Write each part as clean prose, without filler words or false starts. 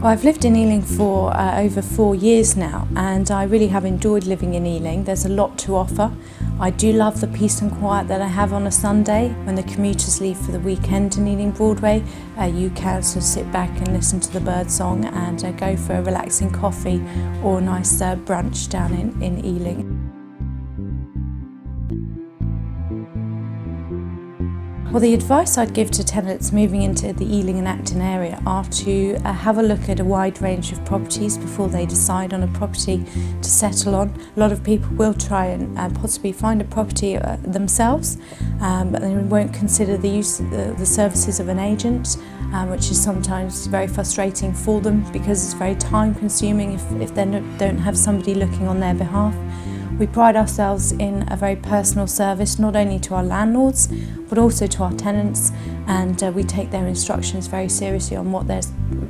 Well, I've lived in Ealing for over 4 years now, and I really have enjoyed living in Ealing. There's a lot to offer. I do love the peace and quiet that I have on a Sunday when the commuters leave for the weekend in Ealing Broadway. You can sort of sit back and listen to the birdsong and go for a relaxing coffee or a nice brunch down in Ealing. Well, the advice I'd give to tenants moving into the Ealing and Acton area are to have a look at a wide range of properties before they decide on a property to settle on. A lot of people will try and possibly find a property themselves, but they won't consider the use of the services of an agent, which is sometimes very frustrating for them because it's very time consuming if they don't have somebody looking on their behalf. We pride ourselves in a very personal service, not only to our landlords, but also to our tenants, and we take their instructions very seriously on what their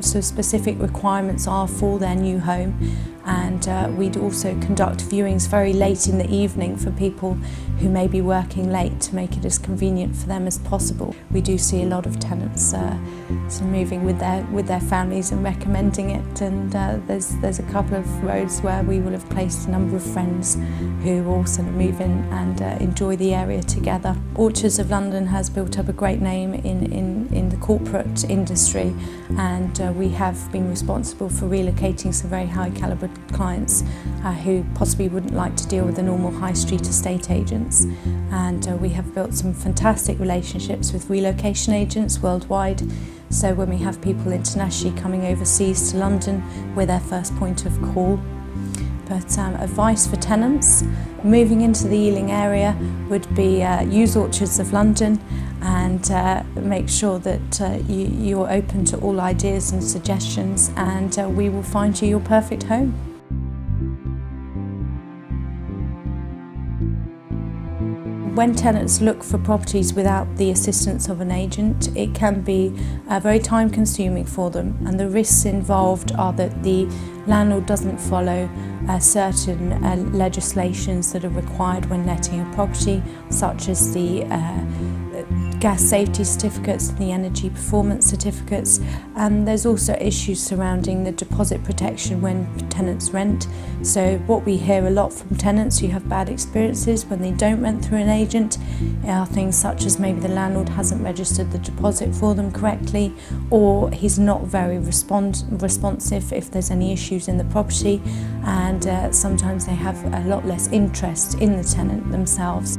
specific requirements are for their new home. And we'd also conduct viewings very late in the evening for people who may be working late to make it as convenient for them as possible. We do see a lot of tenants moving with their families and recommending it, and there's a couple of roads where we will have placed a number of friends who also move in and enjoy the area together. Orchards of London has built up a great name in the corporate industry, and we have been responsible for relocating some very high calibre clients who possibly wouldn't like to deal with the normal high street estate agents, and we have built some fantastic relationships with relocation agents worldwide. So when we have people internationally coming overseas to London, we're their first point of call. But advice for tenants moving into the Ealing area would be use Orchards of London and make sure that you're open to all ideas and suggestions, and we will find you your perfect home. When tenants look for properties without the assistance of an agent, it can be very time consuming for them, and the risks involved are that the landlord doesn't follow certain legislations that are required when letting a property, such as the gas safety certificates and the energy performance certificates, and there's also issues surrounding the deposit protection when tenants rent. So what we hear a lot from tenants who have bad experiences when they don't rent through an agent are things such as maybe the landlord hasn't registered the deposit for them correctly, or he's not very responsive if there's any issues in the property, and sometimes they have a lot less interest in the tenant themselves.